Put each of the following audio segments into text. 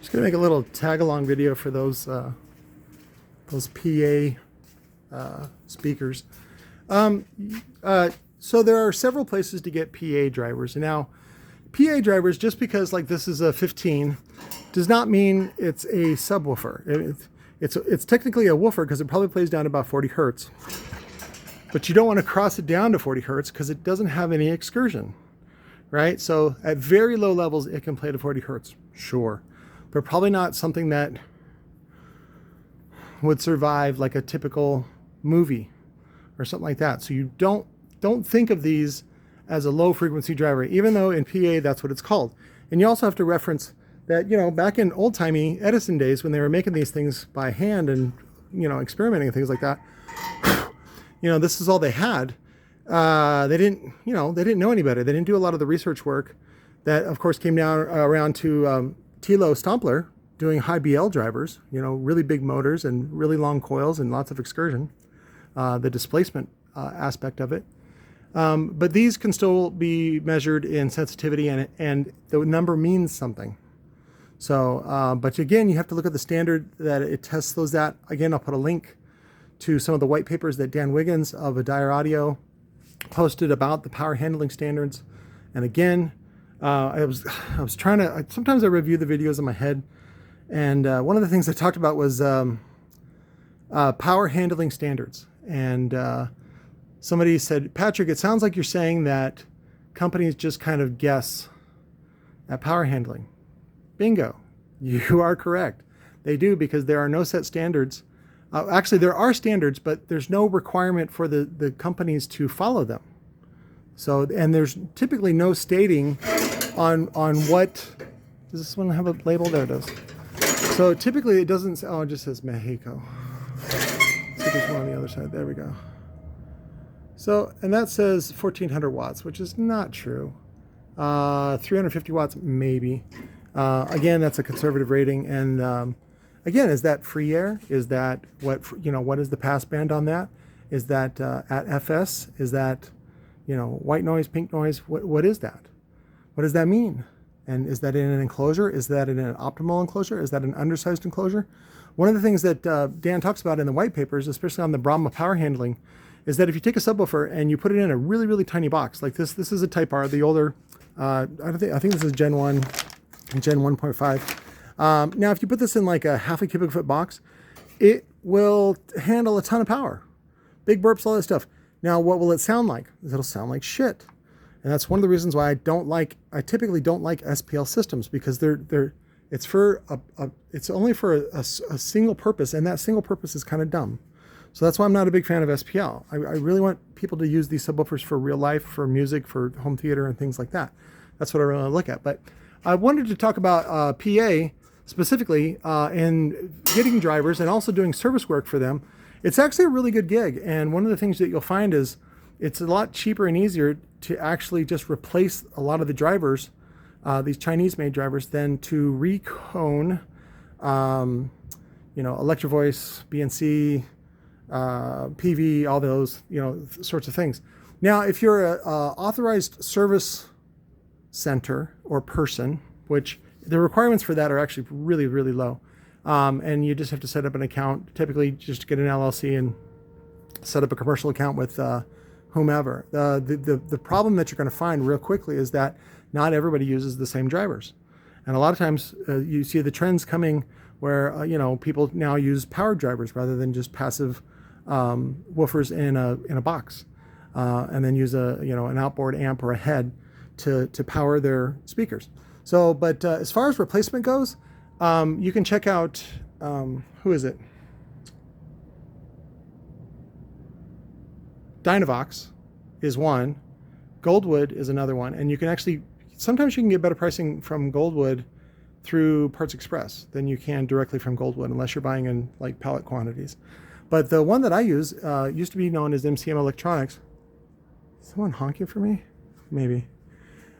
Just gonna make a little tag-along video for those PA speakers. So there are several places to get PA drivers. Now, PA drivers, just because like this is a 15, does not mean it's a subwoofer. It's technically a woofer because it probably plays down to about 40 hertz. But you don't want to cross it down to 40 hertz because it doesn't have any excursion, right? So at very low levels, it can play to 40 hertz, sure. But probably not something that would survive like a typical movie or something like that. So you don't think of these as a low frequency driver, even though in PA that's what it's called. And you also have to reference that, you know, back in old-timey Edison days when they were making these things by hand and, you know, experimenting and things like that, you know, this is all they had. They didn't know any better. They didn't do a lot of the research work that, of course, came down around to T.C.O.Z Stompler doing high BL drivers, you know, really big motors and really long coils and lots of excursion, the displacement aspect of it. But these can still be measured in sensitivity, and the number means something. So, but again, you have to look at the standard that it tests those at. Again, I'll put a link to some of the white papers that Dan Wiggins of Adair Audio posted about the power handling standards. And again, I was trying to, sometimes I review the videos in my head, and one of the things I talked about was power handling standards. And somebody said, Patrick, it sounds like you're saying that companies just kind of guess at power handling. Bingo. You are correct. They do, because there are no set standards. Actually, there are standards, but there's no requirement for the companies to follow them. So, and there's typically no stating on what, does this one have a label? There it does. So typically it doesn't, oh, it just says Mexico. So there's one on the other side. There we go. So, and that says 1400 watts, which is not true. 350 watts, maybe. Again, that's a conservative rating. And again, is that free air? Is that what, you know, what is the passband on that? Is that at FS? Is that, you know, white noise, pink noise? What is that? What does that mean? And is that in an enclosure? Is that in an optimal enclosure? Is that an undersized enclosure? One of the things that Dan talks about in the white papers, especially on the Brahma power handling, is that if you take a subwoofer and you put it in a really, really tiny box, like this is a Type R, the older, I think this is Gen 1, Gen 1.5. Now, if you put this in like a half a cubic foot box, it will handle a ton of power. Big burps, all that stuff. Now, what will it sound like? It'll sound like shit. And that's one of the reasons why I typically don't like SPL systems, because it's only for a single purpose, and that single purpose is kind of dumb. So that's why I'm not a big fan of SPL. I really want people to use these subwoofers for real life, for music, for home theater, and things like that. That's what I really look at. But I wanted to talk about PA specifically in getting drivers and also doing service work for them. It's actually a really good gig. And one of the things that you'll find is it's a lot cheaper and easier to actually just replace a lot of the drivers, these Chinese-made drivers, than to recone, you know, Electro Voice, BNC, PV, all those, you know, sorts of things. Now, if you're a authorized service center or person, which the requirements for that are actually really, really low, and you just have to set up an account, typically just get an LLC and set up a commercial account with whomever. The problem that you're going to find real quickly is that not everybody uses the same drivers. And a lot of times you see the trends coming where, you know, people now use powered drivers rather than just passive woofers in a box, and then use an outboard amp or a head to power their speakers. So, but as far as replacement goes, you can check out, who is it? Dynavox is one, Goldwood is another one, and you can actually, sometimes you can get better pricing from Goldwood through Parts Express than you can directly from Goldwood, unless you're buying in like pallet quantities. But the one that I use used to be known as MCM Electronics. Is someone honking for me? Maybe.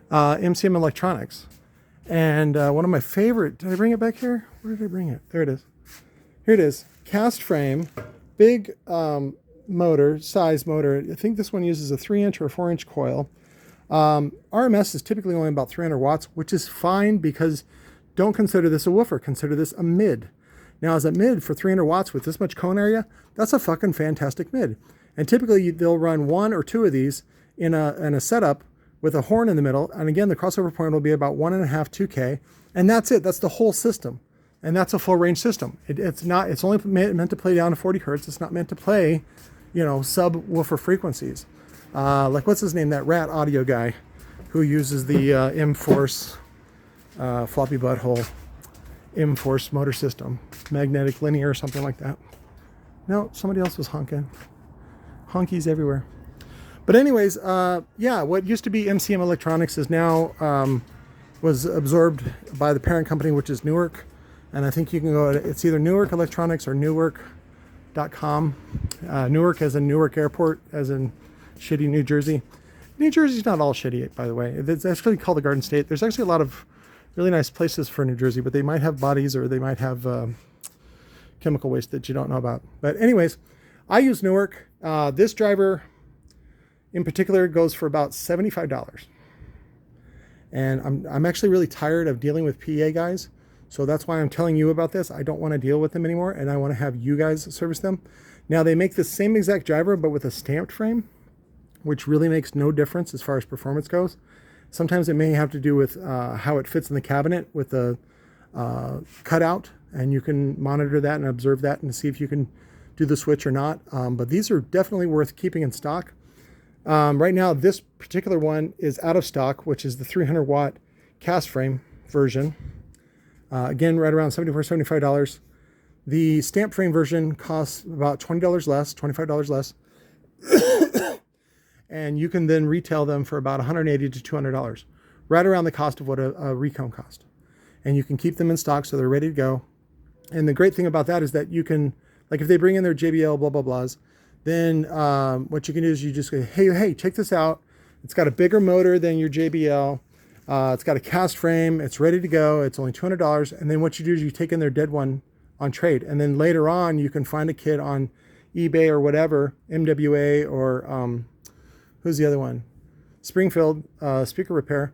MCM Electronics. And one of my favorite, did I bring it back here? Where did I bring it? There it is. Here it is. Cast frame, big motor, size motor. I think this one uses a 3-inch or a 4-inch coil. RMS is typically only about 300 watts, which is fine because don't consider this a woofer. Consider this a mid. Now, as a mid for 300 watts with this much cone area, that's a fucking fantastic mid. And typically they'll run 1 or 2 of these in a setup with a horn in the middle. And again, the crossover point will be about 1.5, 2K. And that's it. That's the whole system. And that's a full range system. It's only meant to play down to 40 hertz. It's not meant to play, you know, subwoofer frequencies. Like, what's his name? That Rat Audio guy who uses the M-Force floppy butthole M-Force motor system. Magnetic linear or something like that. No, somebody else was honking. Honkies everywhere. But anyways, yeah, what used to be MCM Electronics is now was absorbed by the parent company, which is Newark. And I think you can go, it's either Newark Electronics or Newark.com. Newark as in Newark Airport, as in shitty New Jersey. New Jersey's not all shitty, by the way. It's actually called the Garden State. There's actually a lot of really nice places for New Jersey, but they might have bodies or they might have chemical waste that you don't know about. But anyways, I use Newark. This driver in particular goes for about $75. And I'm actually really tired of dealing with PA guys. So that's why I'm telling you about this. I don't want to deal with them anymore, and I want to have you guys service them. Now, they make the same exact driver, but with a stamped frame, which really makes no difference as far as performance goes. Sometimes it may have to do with how it fits in the cabinet with the cutout, and you can monitor that and observe that and see if you can do the switch or not. But these are definitely worth keeping in stock. Right now, this particular one is out of stock, which is the 300 watt cast frame version. Again, right around $74, $75. The stamp frame version costs about $20 less, $25 less. And you can then retail them for about $180 to $200, right around the cost of what a recone cost. And you can keep them in stock so they're ready to go. And the great thing about that is that you can, like if they bring in their JBL blah, blah, blahs, then what you can do is you just go, hey, check this out. It's got a bigger motor than your JBL. It's got a cast frame. It's ready to go. It's only $200. And then what you do is you take in their dead one on trade. And then later on, you can find a kit on eBay or whatever, MWA or who's the other one? Springfield Speaker Repair.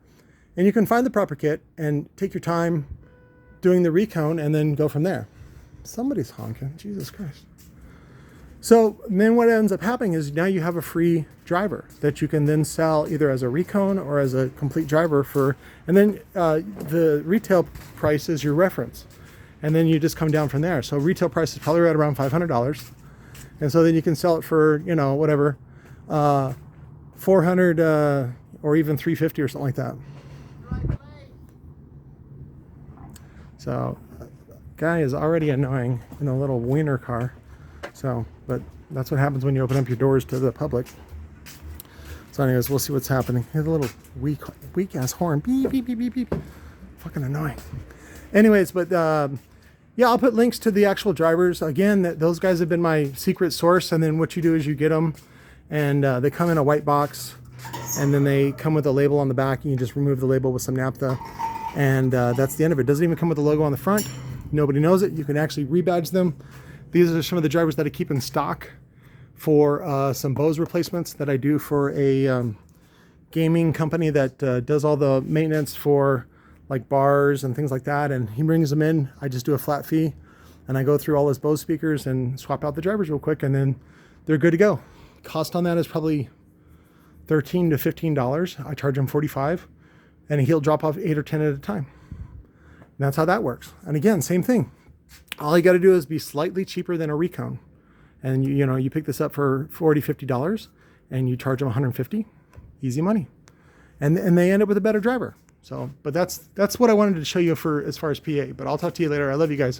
And you can find the proper kit and take your time doing the recone and then go from there. Somebody's honking. Jesus Christ. So then what ends up happening is now you have a free driver that you can then sell either as a recone or as a complete driver for, and then the retail price is your reference. And then you just come down from there. So retail price is probably right around $500. And so then you can sell it for, you know, whatever, 400 or even 350 or something like that. So guy is already annoying in a little wiener car. So, but that's what happens when you open up your doors to the public. So anyways, we'll see what's happening. Here's a little weak ass horn. Beep, beep, beep, beep, beep. Fucking annoying. Anyways, but yeah, I'll put links to the actual drivers. Again, those guys have been my secret source. And then what you do is you get them and they come in a white box and then they come with a label on the back and you just remove the label with some naphtha. And that's the end of it. It doesn't even come with a logo on the front. Nobody knows it. You can actually rebadge them. These are some of the drivers that I keep in stock for some Bose replacements that I do for a gaming company that does all the maintenance for like bars and things like that. And he brings them in. I just do a flat fee and I go through all his Bose speakers and swap out the drivers real quick and then they're good to go. Cost on that is probably $13 to $15. I charge him $45 and he'll drop off 8 or 10 at a time. And that's how that works. And again, same thing. All you got to do is be slightly cheaper than a recone. And you know, you pick this up for $40, $50 and you charge them $150. Easy money. And they end up with a better driver. So, but that's what I wanted to show you for as far as PA, but I'll talk to you later. I love you guys.